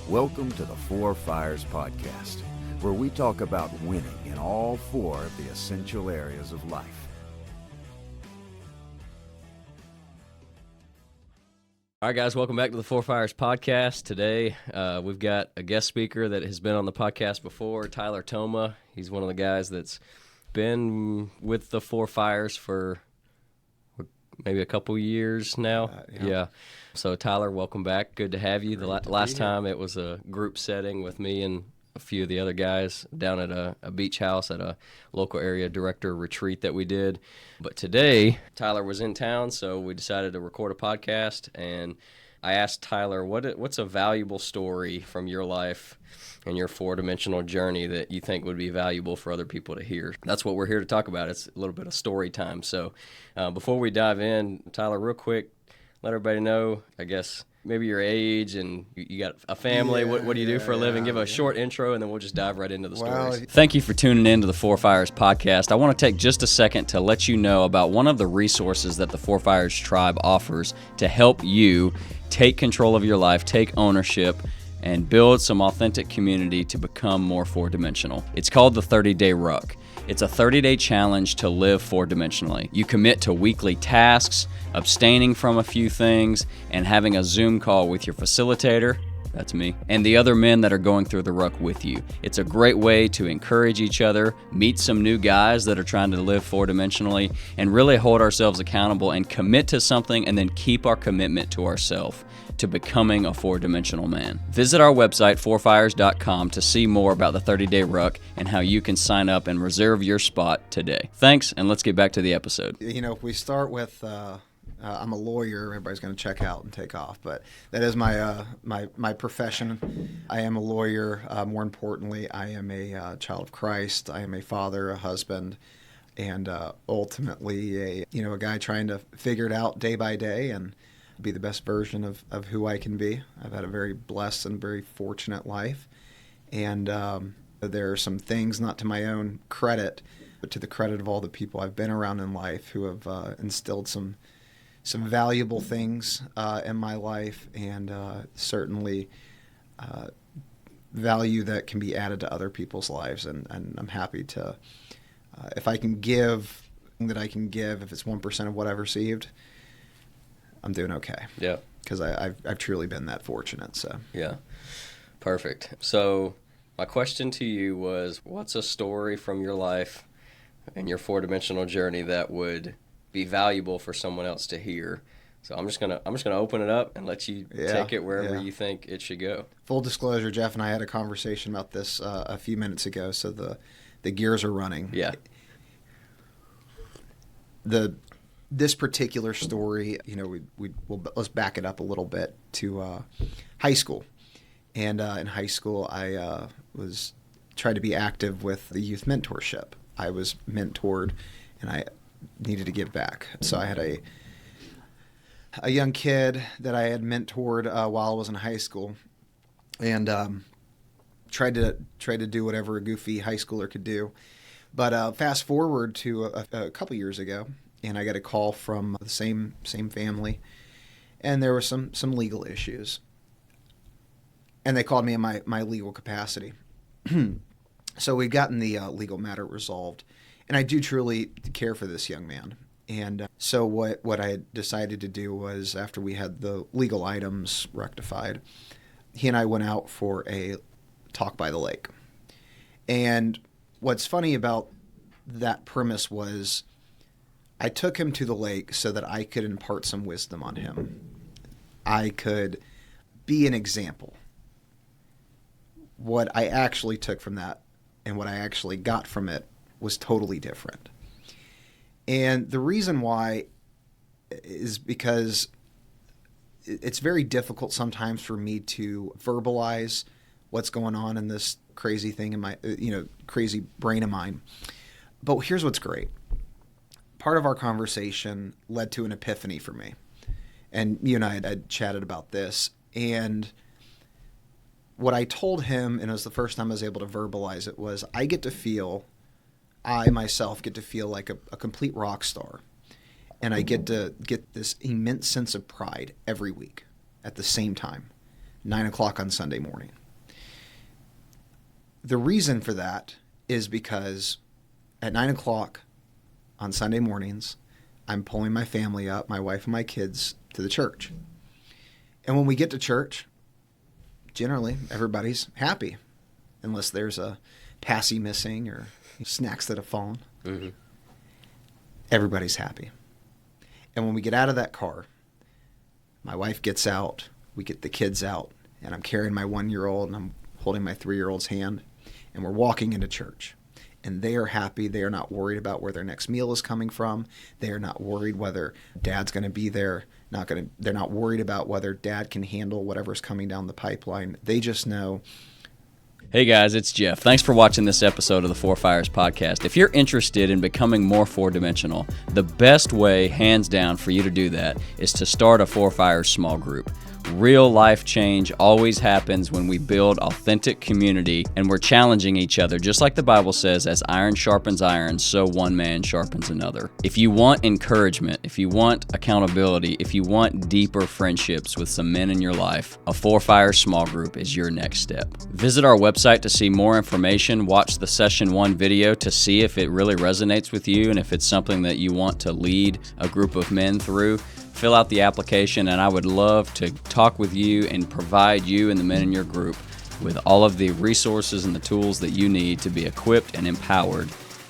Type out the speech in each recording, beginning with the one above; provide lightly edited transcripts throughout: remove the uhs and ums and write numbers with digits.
Welcome to the Four Fires Podcast, where we talk about winning in all four of the essential areas of life. All right, guys, welcome back to the Four Fires Podcast. Today, we've got a guest speaker that has been on the podcast before, Tyler Toma. He's one of the guys that's been with the Four Fires for maybe a couple years now. Yeah. So, Tyler, welcome back. Good to have you. Last time it was a group setting with me and a few of the other guys down at a beach house at a local area director retreat that we did. But today, Tyler was in town, so we decided to record a podcast, and I asked Tyler, what's a valuable story from your life and your four-dimensional journey that you think would be valuable for other people to hear? That's what we're here to talk about. It's a little bit of story time. So before we dive in, Tyler, real quick, let everybody know, I guess, maybe your age and you got a family. What do you do for a living? Give a short intro, and then we'll just dive right into the stories. Thank you for tuning in to the Four Fires Podcast. I want to take just a second to let you know about one of the resources that the Four Fires Tribe offers to help you take control of your life, take ownership, and build some authentic community to become more four-dimensional. It's called the 30-Day Ruck. It's a 30-day challenge to live four-dimensionally. You commit to weekly tasks, abstaining from a few things, and having a Zoom call with your facilitator, that's me, and the other men that are going through the ruck with you. It's a great way to encourage each other, meet some new guys that are trying to live four-dimensionally, and really hold ourselves accountable and commit to something and then keep our commitment to ourselves, to becoming a four-dimensional man. Visit our website, fourfires.com, to see more about the 30-Day Ruck and how you can sign up and reserve your spot today. Thanks, and let's get back to the episode. You know, if we start with, I'm a lawyer, everybody's going to check out and take off, but that is my profession. I am a lawyer. More importantly, I am a child of Christ. I am a father, a husband, and ultimately a guy trying to figure it out day by day and be the best version of who I can be. I've had a very blessed and very fortunate life, and there are some things, not to my own credit, but to the credit of all the people I've been around in life who have instilled some valuable things in my life, and certainly value that can be added to other people's lives, and I'm happy to, if I can give that I can give, if it's 1% of what I've received, I'm doing okay. Yeah. Because I've truly been that fortunate. So yeah, perfect. So my question to you was, what's a story from your life and your four-dimensional journey that would be valuable for someone else to hear? So I'm just gonna open it up and let you take it wherever you think it should go. Full disclosure, Jeff and I had a conversation about this a few minutes ago, so the gears are running. Yeah. This particular story, let's back it up a little bit to high school. And in high school, I was trying to be active with the youth mentorship. I was mentored, and I needed to give back. So I had a young kid that I had mentored while I was in high school, and tried to do whatever a goofy high schooler could do. But fast forward to a couple years ago, and I got a call from the same family, and there were some legal issues. And they called me in my legal capacity. So we'd gotten the legal matter resolved, and I do truly care for this young man. And so what I had decided to do was, after we had the legal items rectified, he and I went out for a talk by the lake. And what's funny about that premise was, I took him to the lake so that I could impart some wisdom on him. I could be an example. What I actually took from that and what I actually got from it was totally different. And the reason why is because it's very difficult sometimes for me to verbalize what's going on in this crazy thing in my, crazy brain of mine. But here's what's great. Part of our conversation led to an epiphany for me. And you and I had chatted about this. And what I told him, and it was the first time I was able to verbalize it, was I myself get to feel like a complete rock star. And I get to get this immense sense of pride every week at the same time. 9 o'clock on Sunday morning. The reason for that is because at 9 o'clock on Sunday mornings, I'm pulling my family up, my wife and my kids, to the church. And when we get to church, generally everybody's happy, unless there's a passy missing or snacks that have fallen. Mm-hmm. Everybody's happy. And when we get out of that car, my wife gets out, we get the kids out, and I'm carrying my 1-year-old and I'm holding my 3-year-old's hand, and we're walking into church. And they are happy. They are not worried about where their next meal is coming from. They are not worried whether dad's going to be there. They're not worried about whether dad can handle whatever's coming down the pipeline. They just know. Hey guys, it's Jeff. Thanks for watching this episode of the Four Fires podcast. If you're interested in becoming more four-dimensional, the best way, hands down, for you to do that is to start a Four Fires small group. Real life change always happens when we build authentic community and we're challenging each other, just like the Bible says, as iron sharpens iron, so one man sharpens another. If you want encouragement, if you want accountability, if you want deeper friendships with some men in your life, a Four Fires small group is your next step. Visit our website to see more information, watch the Session 1 video to see if it really resonates with you and if it's something that you want to lead a group of men through. Fill out the application, and I would love to talk with you and provide you and the men in your group with all of the resources and the tools that you need to be equipped and empowered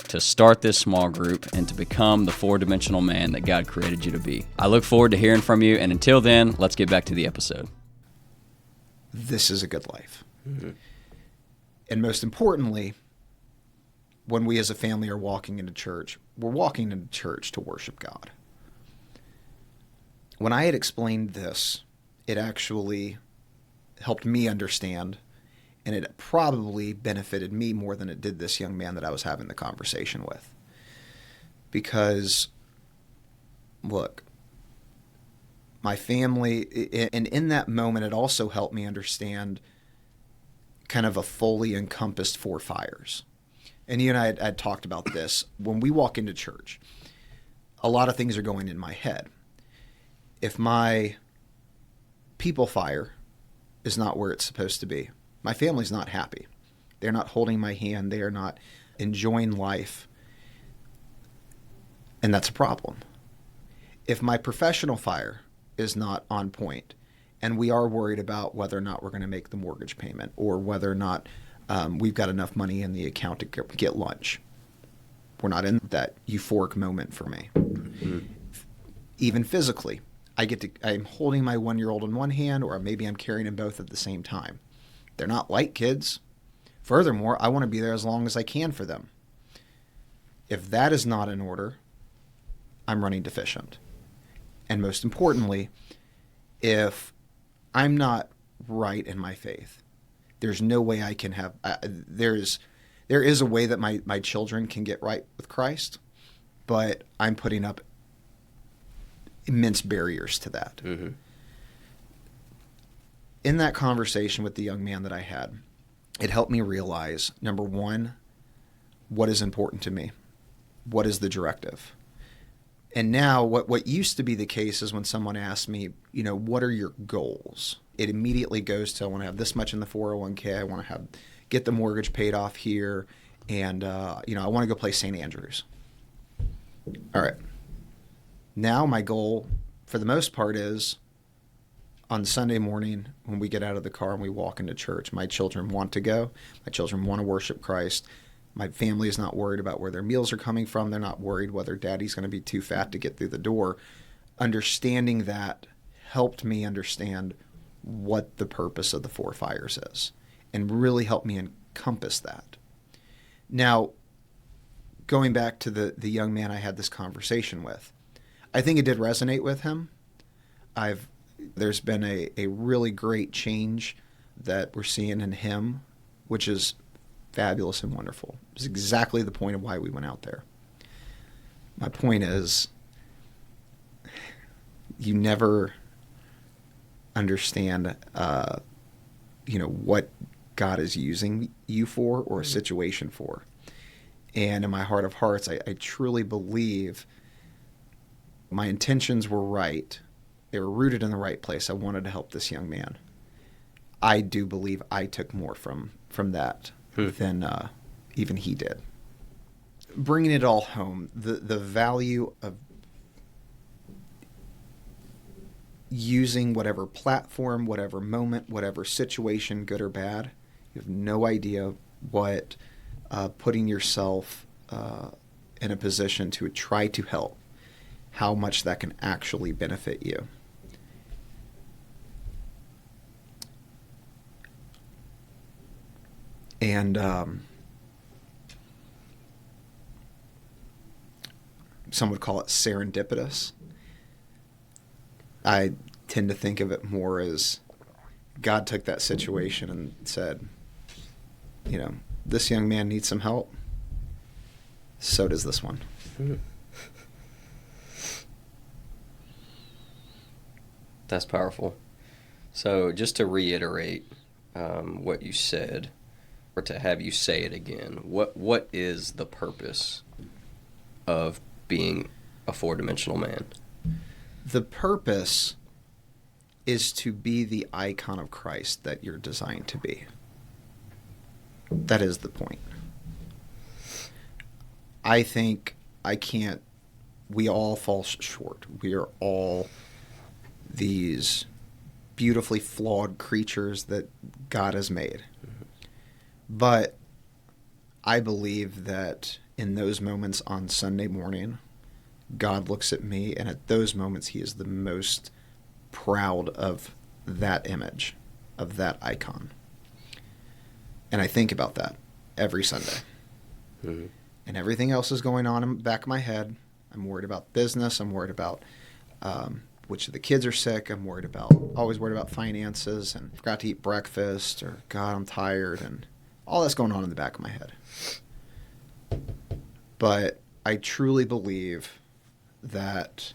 to start this small group and to become the four-dimensional man that God created you to be. I look forward to hearing from you, and until then, let's get back to the episode. This is a good life. Mm-hmm. And most importantly, when we as a family are walking into church, we're walking into church to worship God. When I had explained this, it actually helped me understand, and it probably benefited me more than it did this young man that I was having the conversation with. Because, look, my family, and in that moment, it also helped me understand kind of a fully encompassed Four Fires. And you and I had talked about this. When we walk into church, a lot of things are going in my head. If my people fire is not where it's supposed to be, my family's not happy. They're not holding my hand. They are not enjoying life. And that's a problem. If my professional fire is not on point, and we are worried about whether or not we're going to make the mortgage payment or whether or not we've got enough money in the account to get lunch, we're not in that euphoric moment for me. Mm-hmm. Even physically. I'm holding my 1-year-old in one hand, or maybe I'm carrying them both at the same time. They're not light kids. Furthermore, I want to be there as long as I can for them. If that is not in order, I'm running deficient. And most importantly, if I'm not right in my faith, there's no way I can have, there is a way that my children can get right with Christ, but I'm putting up immense barriers to that. Mm-hmm. In that conversation with the young man that I had, it helped me realize, number one, what is important to me? What is the directive? And now what used to be the case is when someone asks me, what are your goals? It immediately goes to, I want to have this much in the 401k. I want to get the mortgage paid off here. And, I want to go play St. Andrews. All right. Now my goal, for the most part, is on Sunday morning when we get out of the car and we walk into church, my children want to go. My children want to worship Christ. My family is not worried about where their meals are coming from. They're not worried whether daddy's going to be too fat to get through the door. Understanding that helped me understand what the purpose of the Four Fires is and really helped me encompass that. Now, going back to the young man I had this conversation with, I think it did resonate with him. There's been a really great change that we're seeing in him, which is fabulous and wonderful. It's exactly the point of why we went out there. My point is, you never understand, what God is using you for or a situation for. And in my heart of hearts, I truly believe my intentions were right. They were rooted in the right place. I wanted to help this young man. I do believe I took more from that than even he did. Bringing it all home, the value of using whatever platform, whatever moment, whatever situation, good or bad, you have no idea what putting yourself in a position to try to help, how much that can actually benefit you. And some would call it serendipitous. I tend to think of it more as God took that situation and said, this young man needs some help. So does this one. That's powerful. So just to reiterate what you said, or to have you say it again, what is the purpose of being a four-dimensional man? The purpose is to be the icon of Christ that you're designed to be. That is the point. I think we all fall short. We are all these beautifully flawed creatures that God has made. But I believe that in those moments on Sunday morning, God looks at me, and at those moments, he is the most proud of that image, of that icon. And I think about that every Sunday. Mm-hmm. And everything else is going on in the back of my head. I'm worried about business. I'm worried about which of the kids are sick. Always worried about finances, and forgot to eat breakfast, or God, I'm tired, and all that's going on in the back of my head. But I truly believe that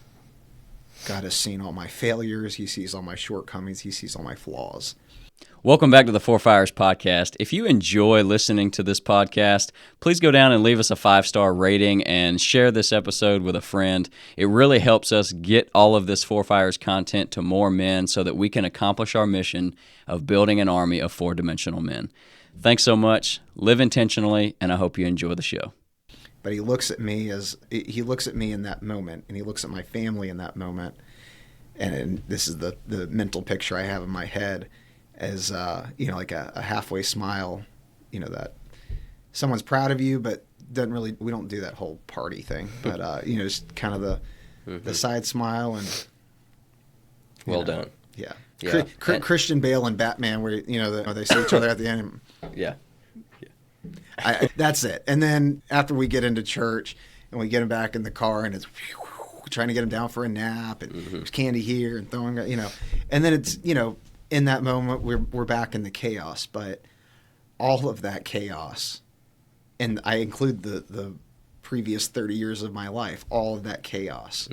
God has seen all my failures. He sees all my shortcomings. He sees all my flaws. Welcome back to the Four Fires Podcast. If you enjoy listening to this podcast, please go down and leave us a 5-star rating and share this episode with a friend. It really helps us get all of this Four Fires content to more men so that we can accomplish our mission of building an army of four-dimensional men. Thanks so much. Live intentionally, and I hope you enjoy the show. But he looks at me in that moment, and he looks at my family in that moment, and this is the mental picture I have in my head as like a halfway smile, that someone's proud of you, but we don't do that whole party thing, but just kind of the side smile and well done. Yeah. Yeah. Christian Bale and Batman, where they see each other at the end. Yeah. That's it. And then after we get into church and we get him back in the car, and it's trying to get him down for a nap, and there's candy here and throwing, and then it's, in that moment we're back in the chaos. But all of that chaos, and I include the previous 30 years of my life, all of that chaos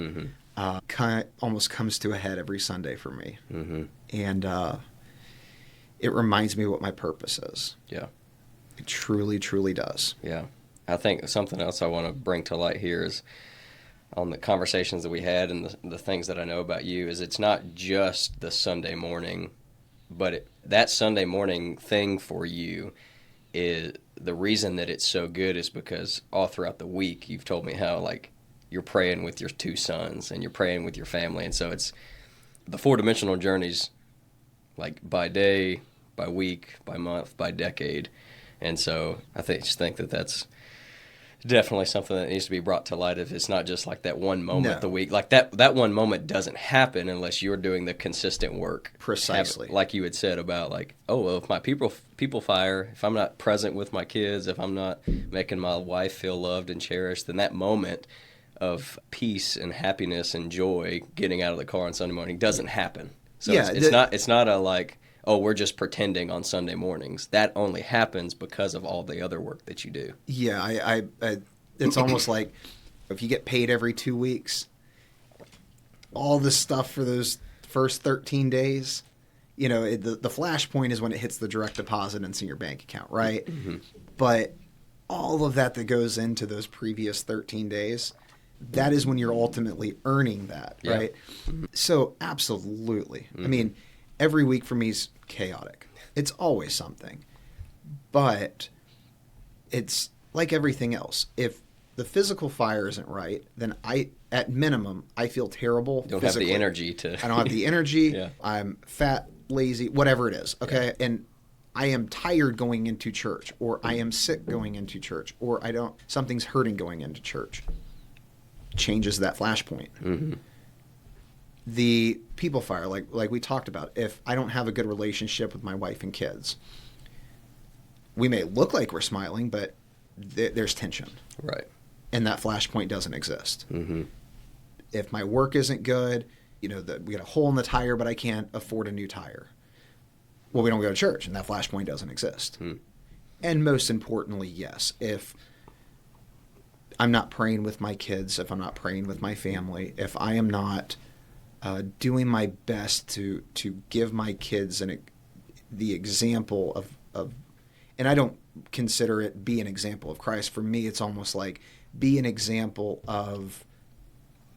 kind of almost comes to a head every Sunday for me. And it reminds me what my purpose is. Yeah. It truly, truly does. Yeah. I think something else I want to bring to light here is on the conversations that we had and the things that I know about you is it's not just the Sunday morning, but that Sunday morning thing for you is the reason that it's so good is because all throughout the week you've told me how you're praying with your 2 sons and you're praying with your family. And so it's the four-dimensional journeys by day, by week, by month, by decade. And so I just think that that's definitely something that needs to be brought to light. If it's not just that one moment the week, that one moment doesn't happen unless you're doing the consistent work. Precisely. Like you had said about if my people fire, if I'm not present with my kids, if I'm not making my wife feel loved and cherished, then that moment of peace and happiness and joy getting out of the car on Sunday morning doesn't happen. So it's not a we're just pretending on Sunday mornings. That only happens because of all the other work that you do. Yeah, I it's almost like if you get paid every 2 weeks, all this stuff for those first 13 days, the flashpoint is when it hits the direct deposit and it's in your bank account, right? Mm-hmm. But all of that goes into those previous 13 days, that is when you're ultimately earning that, right? Mm-hmm. So absolutely. Mm-hmm. I mean, every week for me is chaotic. It's always something. But it's like everything else. If the physical fire isn't right, then at minimum, I feel terrible. You don't physically. have the energy to. I don't have the energy. Yeah. I'm fat, lazy, whatever it is. Okay. Yeah. And I am tired going into church, or I am sick going into church, or something's hurting going into church. Changes that flashpoint. Mm-hmm. The people fire, like we talked about, if I don't have a good relationship with my wife and kids, we may look like we're smiling, but there's tension. Right. And that flashpoint doesn't exist. Mm-hmm. If my work isn't good, we got a hole in the tire, but I can't afford a new tire. Well, we don't go to church, and that flashpoint doesn't exist. Mm. And most importantly, yes, if I'm not praying with my kids, if I'm not praying with my family, if I am not doing my best to give my kids the example of, and I don't consider it be an example of Christ. For me, it's almost like be an example of,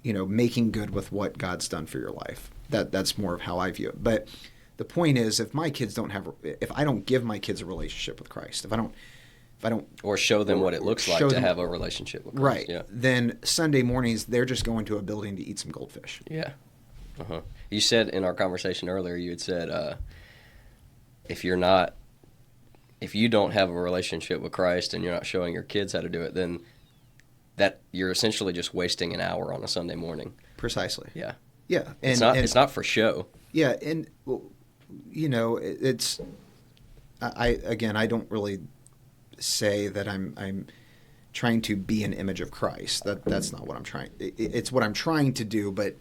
making good with what God's done for your life. That's more of how I view it. But the point is, if I don't give my kids a relationship with Christ, if I don't or show them what it looks like to have a relationship with Christ. Right. Yeah. Then Sunday mornings, they're just going to a building to eat some goldfish. Yeah. Uh-huh. You said in our conversation earlier, you had said, if you don't have a relationship with Christ and you're not showing your kids how to do it, then that you're essentially just wasting an hour on a Sunday morning. Precisely. Yeah. Yeah. It's not for show. Yeah. And, it's, I don't really say that I'm trying to be an image of Christ. That's not what I'm trying. It's what I'm trying to do, but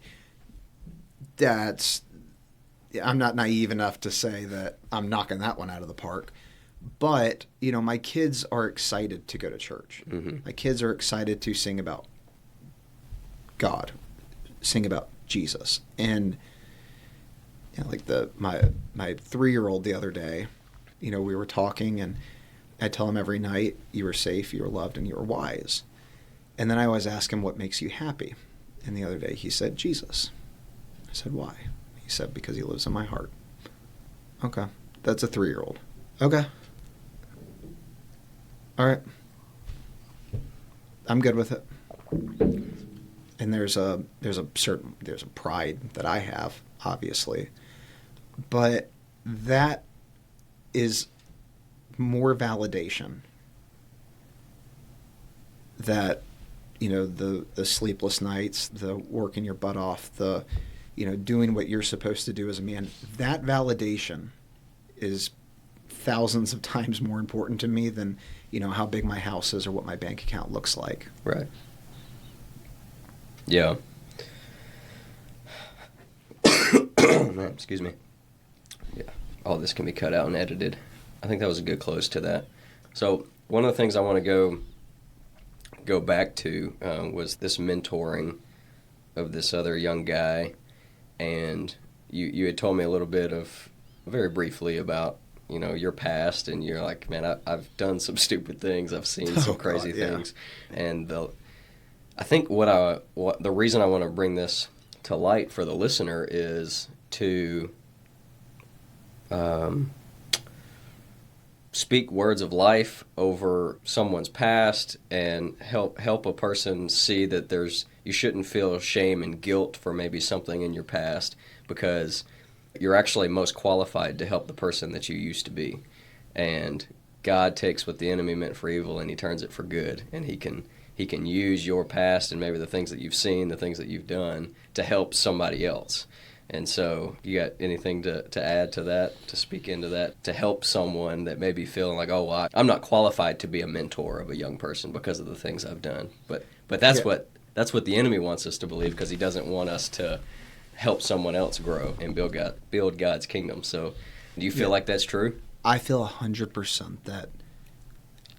I'm not naive enough to say that I'm knocking that one out of the park. But, my kids are excited to go to church. Mm-hmm. My kids are excited to sing about God, sing about Jesus. And like my 3-year-old the other day, we were talking, and I tell him every night, you were safe, you were loved, and you were wise. And then I always ask him, what makes you happy? And the other day he said, Jesus. I said, why? He said, because he lives in my heart. Okay. That's a 3-year-old. Okay. All right. I'm good with it. And there's a pride that I have, obviously. But that is more validation that, the sleepless nights, the working your butt off, the, doing what you're supposed to do as a man, that validation is thousands of times more important to me than, how big my house is or what my bank account looks like. Right. Yeah. Excuse me. Yeah. All this can be cut out and edited. I think that was a good close to that. So one of the things I want to go back to was this mentoring of this other young guy, and you had told me a little bit of, very briefly, about your past, and you're like, man, I've done some stupid things, I've seen some crazy things, and I think the reason I want to bring this to light for the listener is to speak words of life over someone's past and help a person see that you shouldn't feel shame and guilt for maybe something in your past, because you're actually most qualified to help the person that you used to be. And God takes what the enemy meant for evil and he turns it for good, and he can use your past and maybe the things that you've seen, the things that you've done, to help somebody else. And so you got anything to add to that, to speak into that, to help someone that may be feeling like, oh, well, I'm not qualified to be a mentor of a young person because of the things I've done. But that's what the enemy wants us to believe, because he doesn't want us to help someone else grow and build God's kingdom. So do you feel like that's true? I feel 100% that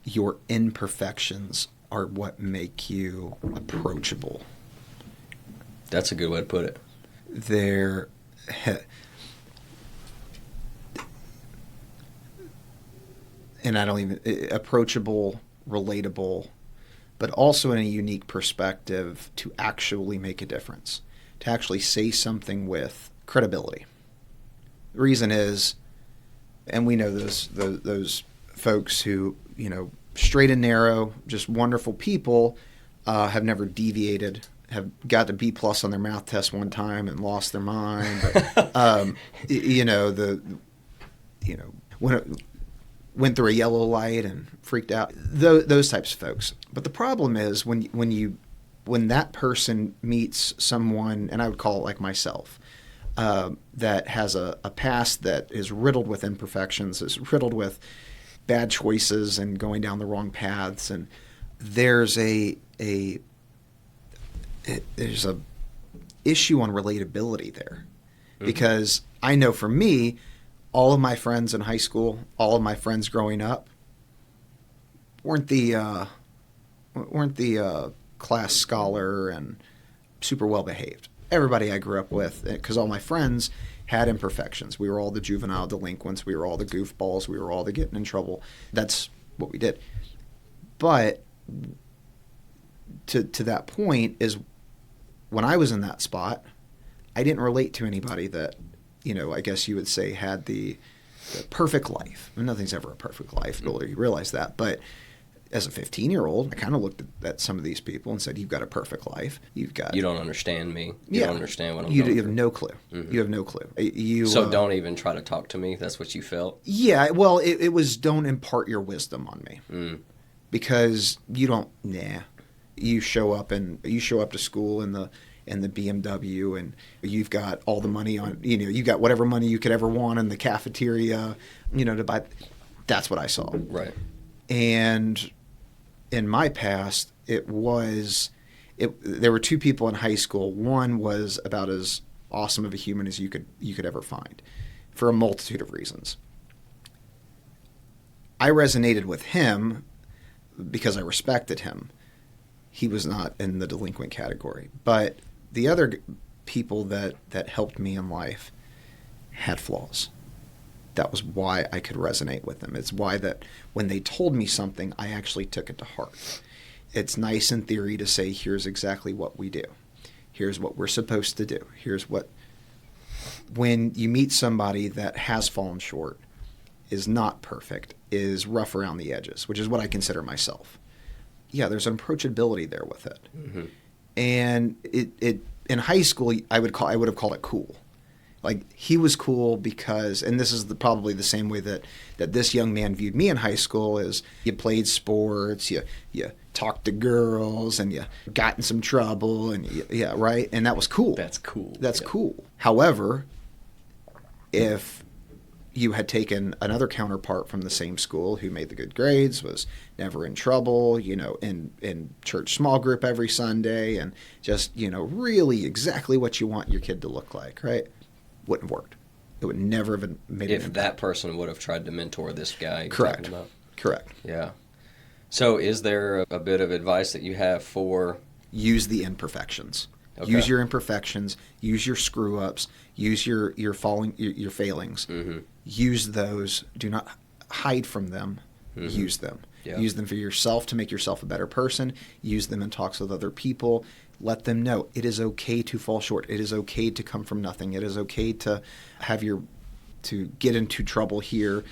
your imperfections are what make you approachable. That's a good way to put it. They're and I don't even approachable, relatable, but also in a unique perspective to actually make a difference, to actually say something with credibility. The reason is, And we know those folks who, straight and narrow, just wonderful people, have never deviated, have got a B+ on their math test one time and lost their mind. But, when it went through a yellow light and freaked out, those types of folks. But the problem is when that person meets someone, and I would call it like myself, that has a past that is riddled with imperfections, is riddled with bad choices and going down the wrong paths, and there's a issue on relatability there. Because I know for me, all of my friends in high school, all of my friends growing up, weren't the class scholar and super well behaved. Everybody I grew up with, because all my friends had imperfections. We were all the juvenile delinquents. We were all the goofballs. We were all the getting in trouble. That's what we did. But to that point is when I was in that spot, I didn't relate to anybody that, I guess you would say had the perfect life. I mean, nothing's ever a perfect life, you realize that. But as a 15-year-old, I kind of looked at some of these people and said, "You've got a perfect life. You've got." You don't understand me. You don't understand what I'm going through. You have no clue. You have no clue. So don't even try to talk to me. That's what you felt. Yeah. Well, it was don't impart your wisdom on me, because you don't. Nah. You show up to school in the BMW, and you've got all the money on. You got whatever money you could ever want in the cafeteria. To buy. That's what I saw. Right. And in my past, there were two people in high school. One was about as awesome of a human as you could ever find, for a multitude of reasons. I resonated with him because I respected him. He was not in the delinquent category. But the other people that helped me in life had flaws. That was why I could resonate with them. It's why that when they told me something, I actually took it to heart. It's nice in theory to say, here's exactly what we do. Here's what we're supposed to do. When you meet somebody that has fallen short, is not perfect, is rough around the edges, which is what I consider myself. Yeah, there's an approachability there with it. Mm-hmm. And it in high school, I would have called it cool. Like, he was cool because, and this is probably the same way that this young man viewed me in high school, is you played sports, you talked to girls, and you got in some trouble, and yeah, right? And that was cool. That's cool. That's cool. However, if you had taken another counterpart from the same school who made the good grades, was never in trouble, in church small group every Sunday, and just, really exactly what you want your kid to look like, right? Wouldn't have worked. It would never have made if that person would have tried to mentor this guy you're Correct. talking about. Correct. Yeah. So is there a bit of advice that you have for... Use the imperfections. Okay. Use your imperfections. Use your screw-ups. Use your failings. Mm-hmm. Use those. Do not hide from them. Mm-hmm. Use them. Yeah. Use them for yourself to make yourself a better person. Use them in talks with other people. Let them know it is okay to fall short. It is okay to come from nothing. It is okay to to get into trouble here.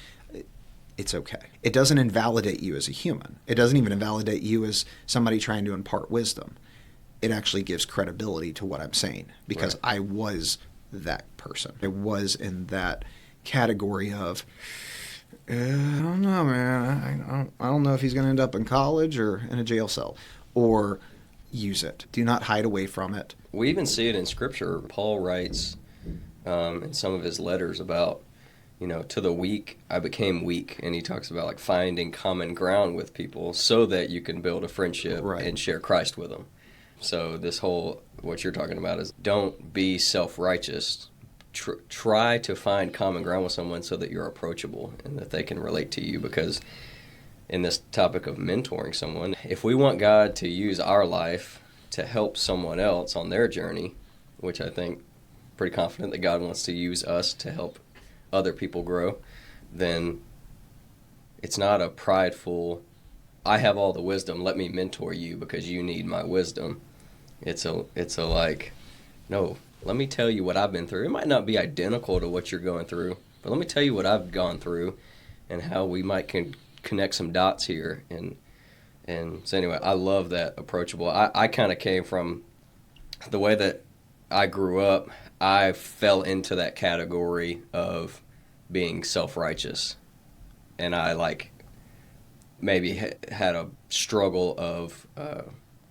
It's okay. It doesn't invalidate you as a human. It doesn't even invalidate you as somebody trying to impart wisdom. It actually gives credibility to what I'm saying, because right. I was that person. I was in that category of, I don't know, man. I don't know if he's going to end up in college or in a jail cell, or use it. Do not hide away from it. We even see it in Scripture. Paul writes in some of his letters about, to the weak, I became weak. And he talks about like finding common ground with people so that you can build a friendship right. and share Christ with them. So this whole, what you're talking about is don't be self-righteous. Try to find common ground with someone so that you're approachable and that they can relate to you, because in this topic of mentoring someone, if we want God to use our life to help someone else on their journey, which I think pretty confident that God wants to use us to help other people grow, then it's not a prideful, I have all the wisdom, let me mentor you because you need my wisdom. It's a like, no, let me tell you what I've been through. It might not be identical to what you're going through, But let me tell you what I've gone through and how we might connect some dots here. And so anyway, I love that approachable. I kind of came from the way that I grew up. I fell into that category of being self-righteous. And I maybe had a struggle of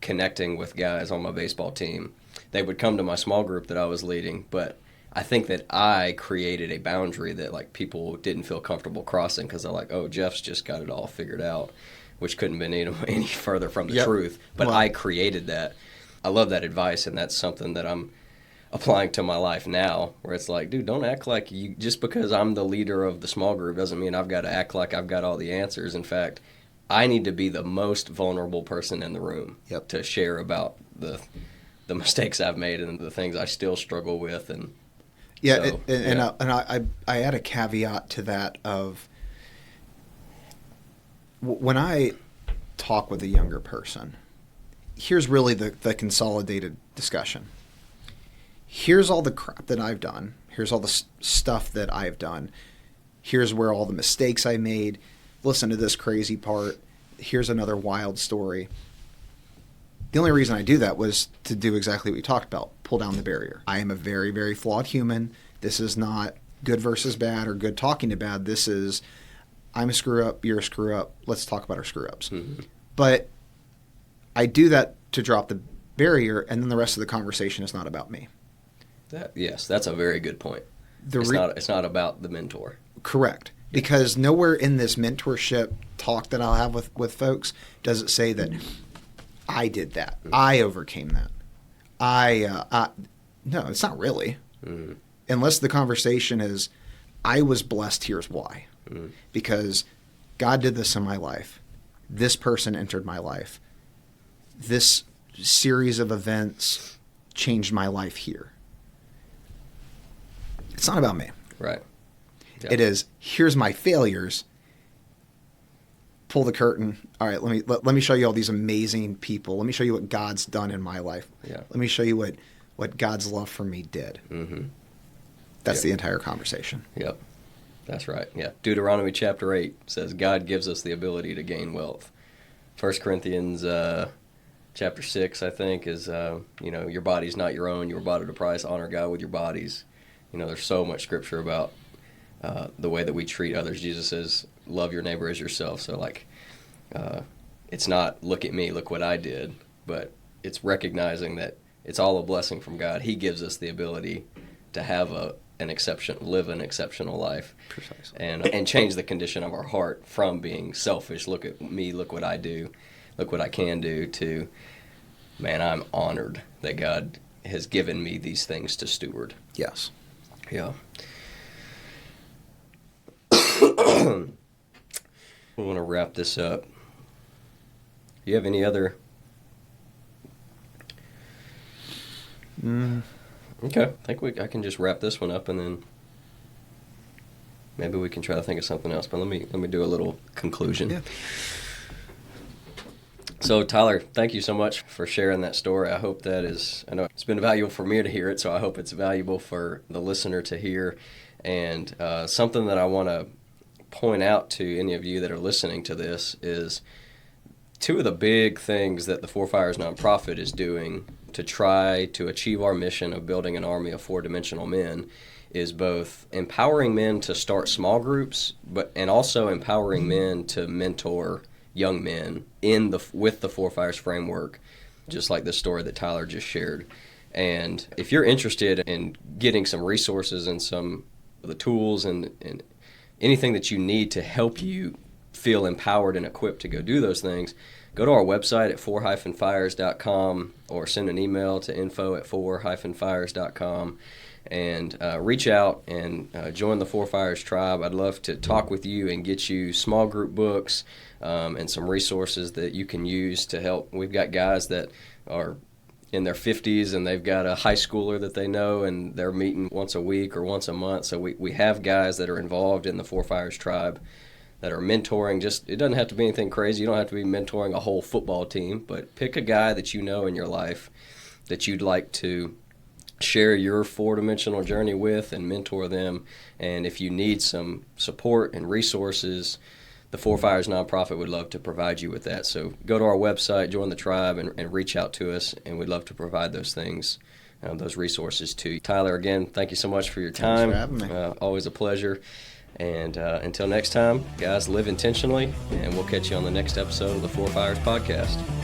connecting with guys on my baseball team. They would come to my small group that I was leading, but I think that I created a boundary that people didn't feel comfortable crossing because they're like, oh, Jeff's just got it all figured out, which couldn't have been any further from the truth. But I created that. I love that advice, and that's something that I'm applying to my life now, where it's like, dude, don't act like you, just because I'm the leader of the small group doesn't mean I've got to act like I've got all the answers. In fact, I need to be the most vulnerable person in the room to share about the mistakes I've made and the things I still struggle with. And I add a caveat to that of when I talk with a younger person, here's really the consolidated discussion. Here's all the crap that I've done. Here's all the stuff that I've done. Here's where all the mistakes I made. Listen to this crazy part. Here's another wild story. The only reason I do that was to do exactly what we talked about, pull down the barrier. I am a very, very flawed human. This is not good versus bad or good talking to bad. This is, I'm a screw up, you're a screw up. Let's talk about our screw ups. Mm-hmm. But I do that to drop the barrier, and then the rest of the conversation is not about me. Yes, that's a very good point. It's not about the mentor. Correct. Because nowhere in this mentorship talk that I'll have with folks does it say that I did that. Mm-hmm. I overcame that. No, it's not really. Mm-hmm. Unless the conversation is, I was blessed, here's why. Mm-hmm. Because God did this in my life. This person entered my life. This series of events changed my life here. It's not about me. Right. Yeah. It is, here's my failures. Pull the curtain. All right, let me show you all these amazing people. Let me show you what God's done in my life. Yeah. Let me show you what God's love for me did. Mm-hmm. That's the entire conversation. Yep. That's right. Yeah. Deuteronomy chapter 8 says God gives us the ability to gain wealth. 1 Corinthians chapter 6, I think, is, your body's not your own. You were bought at a price. Honor God with your bodies. There's so much scripture about the way that we treat others. Jesus says, love your neighbor as yourself. So, it's not look at me, look what I did, but it's recognizing that it's all a blessing from God. He gives us the ability to have live an exceptional life. Precisely. And change the condition of our heart from being selfish, look at me, look what I do, look what I can do, to, man, I'm honored that God has given me these things to steward. Yes. Yeah. We want to wrap this up. Do you have any other? Okay, I think I can just wrap this one up, and then maybe we can try to think of something else. But let me do a little conclusion. Yeah. So, Tyler, thank you so much for sharing that story. I hope I know it's been valuable for me to hear it, so I hope it's valuable for the listener to hear. And something that I want to point out to any of you that are listening to this is two of the big things that the Four Fires nonprofit is doing to try to achieve our mission of building an army of four-dimensional men is both empowering men to start small groups, and also empowering men to mentor young men with the Four Fires framework, just like the story that Tyler just shared. And if you're interested in getting some resources and some of the tools and anything that you need to help you feel empowered and equipped to go do those things, go to our website at 4-fires.com or send an email to info@4-fires.com and reach out and join the Four Fires tribe. I'd love to talk with you and get you small group books and some resources that you can use to help. We've got guys that are in their 50s and they've got a high schooler that they know and they're meeting once a week or once a month. So we have guys that are involved in the Four Fires tribe that are mentoring. It doesn't have to be anything crazy. You don't have to be mentoring a whole football team, but pick a guy that you know in your life that you'd like to share your four-dimensional journey with and mentor them. And if you need some support and resources, the Four Fires nonprofit would love to provide you with that. So go to our website, join the tribe, and reach out to us, and we'd love to provide those things, those resources to you. Tyler, again, thank you so much for your time. Thanks for having me. Always a pleasure. And until next time, guys, live intentionally, and we'll catch you on the next episode of the Four Fires podcast.